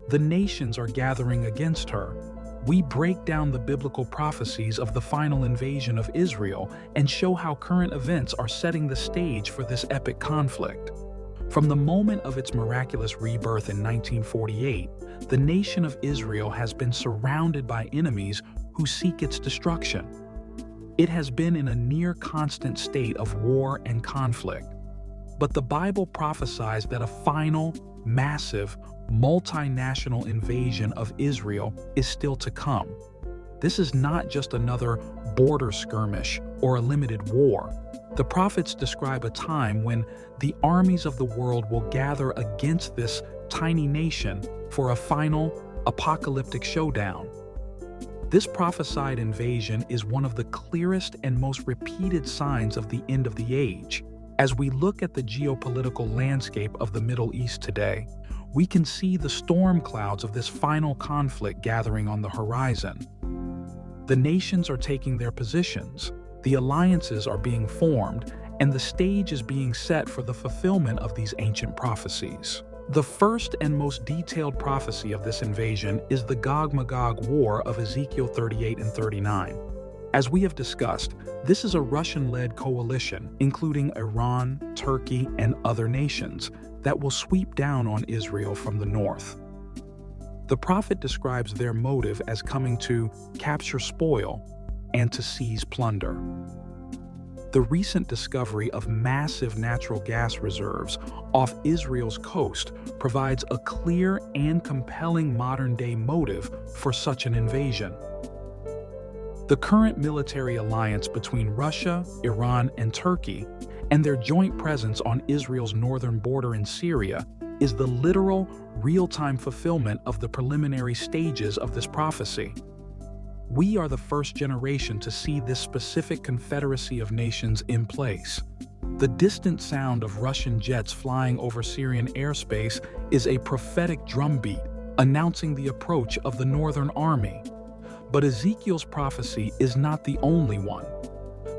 The nations are gathering against her. We break down the biblical prophecies of the final invasion of Israel and show how current events are setting the stage for this epic conflict. From the moment of its miraculous rebirth in 1948, the nation of Israel has been surrounded by enemies who seek its destruction. It has been in a near constant state of war and conflict. But the Bible prophesies that a final, massive, multinational invasion of Israel is still to come. This is not just another border skirmish or a limited war. The prophets describe a time when the armies of the world will gather against this tiny nation for a final, apocalyptic showdown. This prophesied invasion is one of the clearest and most repeated signs of the end of the age. As we look at the geopolitical landscape of the Middle East today, we can see the storm clouds of this final conflict gathering on the horizon. The nations are taking their positions, the alliances are being formed, and the stage is being set for the fulfillment of these ancient prophecies. The first and most detailed prophecy of this invasion is the Gog-Magog War of Ezekiel 38 and 39. As we have discussed, this is a Russian-led coalition, including Iran, Turkey, and other nations, that will sweep down on Israel from the north. The prophet describes their motive as coming to capture spoil and to seize plunder. The recent discovery of massive natural gas reserves off Israel's coast provides a clear and compelling modern-day motive for such an invasion. The current military alliance between Russia, Iran, and Turkey, and their joint presence on Israel's northern border in Syria, is the literal, real-time fulfillment of the preliminary stages of this prophecy. We are the first generation to see this specific confederacy of nations in place. The distant sound of Russian jets flying over Syrian airspace is a prophetic drumbeat announcing the approach of the Northern Army. But Ezekiel's prophecy is not the only one.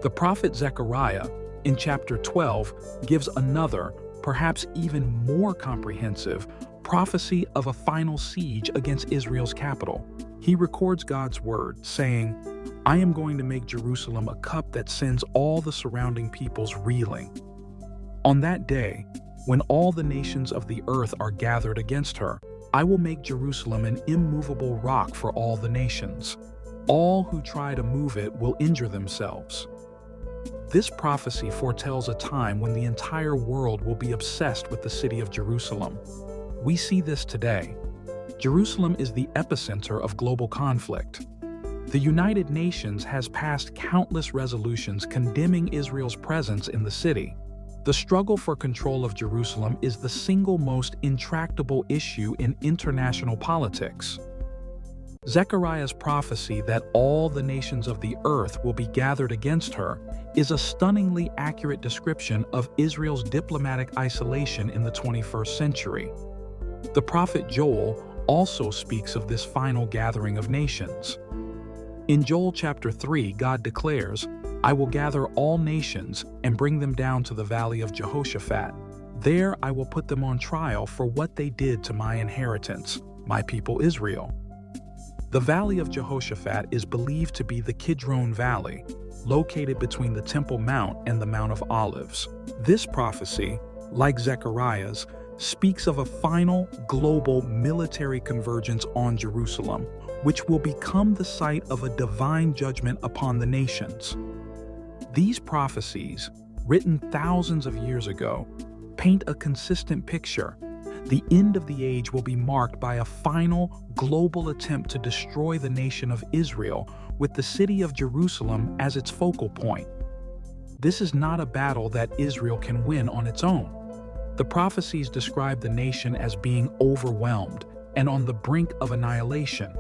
The prophet Zechariah, in chapter 12, gives another, perhaps even more comprehensive, prophecy of a final siege against Israel's capital. He records God's word, saying, "I am going to make Jerusalem a cup that sends all the surrounding peoples reeling." On that day, when all the nations of the earth are gathered against her, I will make Jerusalem an immovable rock for all the nations. All who try to move it will injure themselves. This prophecy foretells a time when the entire world will be obsessed with the city of Jerusalem. We see this today. Jerusalem is the epicenter of global conflict. The United Nations has passed countless resolutions condemning Israel's presence in the city. The struggle for control of Jerusalem is the single most intractable issue in international politics. Zechariah's prophecy that all the nations of the earth will be gathered against her is a stunningly accurate description of Israel's diplomatic isolation in the 21st century. The prophet Joel also speaks of this final gathering of nations. In Joel chapter 3, God declares, "I will gather all nations and bring them down to the valley of Jehoshaphat. There I will put them on trial for what they did to my inheritance, my people Israel." The valley of Jehoshaphat is believed to be the Kidron Valley, located between the Temple Mount and the Mount of Olives. This prophecy, like Zechariah's, speaks of a final global military convergence on Jerusalem, which will become the site of a divine judgment upon the nations. These prophecies, written thousands of years ago, paint a consistent picture. The end of the age will be marked by a final global attempt to destroy the nation of Israel, with the city of Jerusalem as its focal point. This is not a battle that Israel can win on its own. The prophecies describe the nation as being overwhelmed and on the brink of annihilation.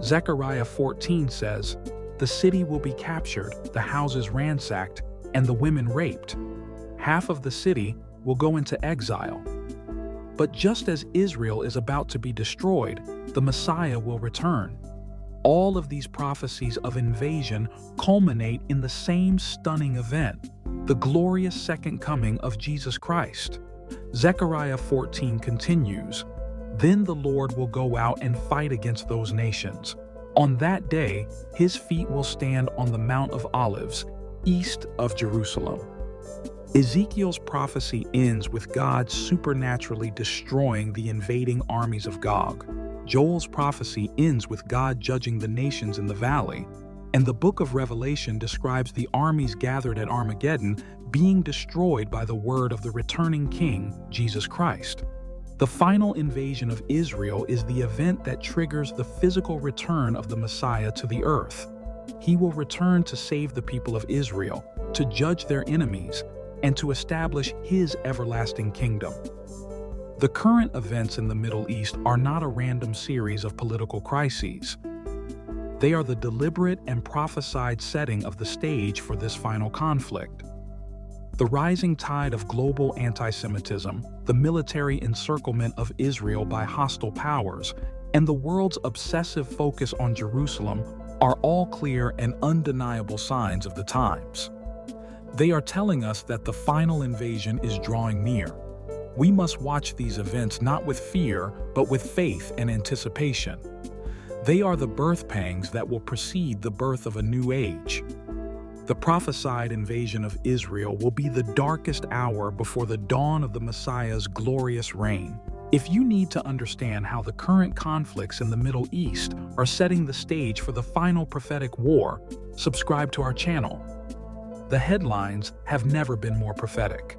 Zechariah 14 says, "The city will be captured, the houses ransacked, and the women raped. Half of the city will go into exile." But just as Israel is about to be destroyed, the Messiah will return. All of these prophecies of invasion culminate in the same stunning event, the glorious second coming of Jesus Christ. Zechariah 14 continues, Then the Lord will go out and fight against those nations. On that day, his feet will stand on the Mount of Olives, east of Jerusalem. Ezekiel's prophecy ends with God supernaturally destroying the invading armies of Gog. Joel's prophecy ends with God judging the nations in the valley, and the book of Revelation describes the armies gathered at Armageddon being destroyed by the word of the returning King, Jesus Christ. The final invasion of Israel is the event that triggers the physical return of the Messiah to the earth. He will return to save the people of Israel, to judge their enemies, and to establish his everlasting kingdom. The current events in the Middle East are not a random series of political crises. They are the deliberate and prophesied setting of the stage for this final conflict. The rising tide of global anti-Semitism, the military encirclement of Israel by hostile powers, and the world's obsessive focus on Jerusalem are all clear and undeniable signs of the times. They are telling us that the final invasion is drawing near. We must watch these events not with fear, but with faith and anticipation. They are the birth pangs that will precede the birth of a new age. The prophesied invasion of Israel will be the darkest hour before the dawn of the Messiah's glorious reign. If you need to understand how the current conflicts in the Middle East are setting the stage for the final prophetic war, subscribe to our channel. The headlines have never been more prophetic.